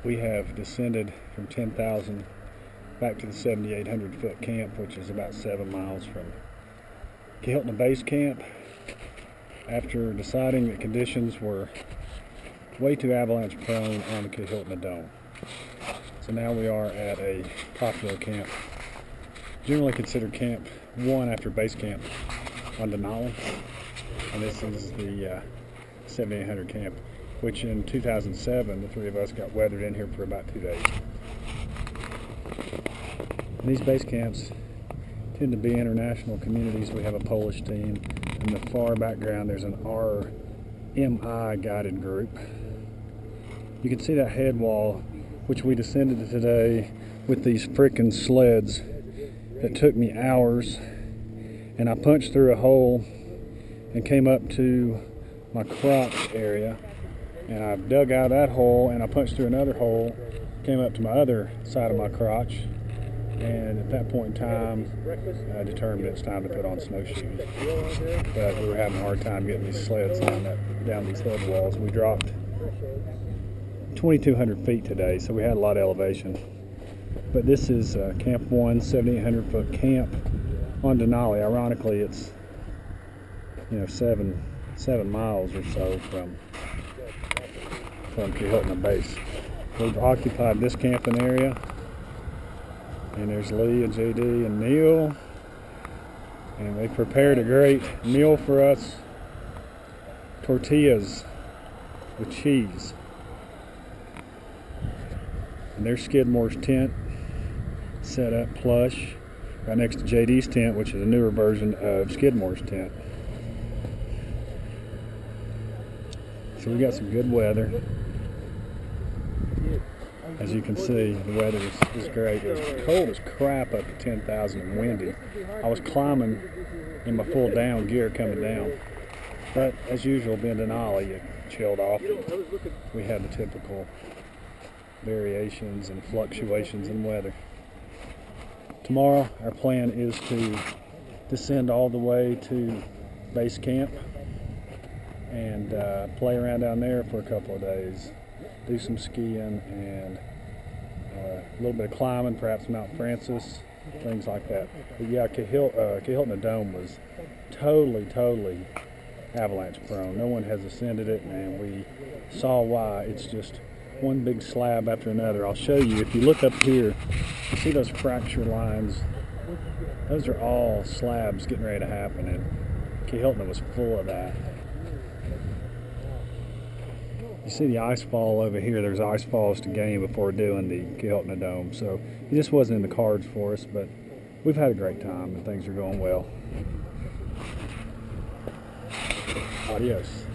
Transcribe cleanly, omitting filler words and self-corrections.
We have descended from 10,000 back to the 7,800 foot camp, which is about 7 miles from Kahiltna Base Camp, after deciding that conditions were way too avalanche prone on the Kahiltna Dome. So now we are at a popular camp, generally considered Camp 1 after Base Camp on Denali, and this is the 7,800 camp, which in 2007 the three of us got weathered in here for about 2 days. And these base camps tend to be international communities. We have a Polish team. In the far background there's an RMI guided group. You can see that head wall, which we descended today with these frickin' sleds that took me hours, and I punched through a hole and came up to my crotch area, and I dug out that hole and I punched through another hole, came up to my other side of my crotch, and at that point in time I determined it's time to put on snowshoes. But we were having a hard time getting these sleds down these head walls. We dropped 2,200 feet today, so we had a lot of elevation. But this is Camp 1, 7,800 foot camp on Denali. Ironically, it's 7 miles or so from Kahiltna Base. We've occupied this camping area, and there's Lee and JD and Neil, and they prepared a great meal for us: tortillas with cheese. And there's Skidmore's tent set up plush right next to JD's tent, which is a newer version of Skidmore's tent. So we got some good weather. As you can see, the weather is great. It was cold as crap up at 10,000 and windy. I was climbing in my full down gear coming down. But as usual, being Denali, it chilled off. We had the typical variations and fluctuations in weather. Tomorrow, our plan is to descend all the way to base camp and play around down there for a couple of days, do some skiing and a little bit of climbing, perhaps Mount Francis, things like that. But yeah, Kahiltna Dome was totally avalanche prone. No one has ascended it, and we saw why. It's just one big slab after another. I'll show you. If you look up here, you see those fracture lines? Those are all slabs getting ready to happen, and Kahiltna was full of that. You see the ice fall over here. There's ice falls to gain before doing the Kahiltna Dome, so it just wasn't in the cards for us, but we've had a great time and things are going well. Adios.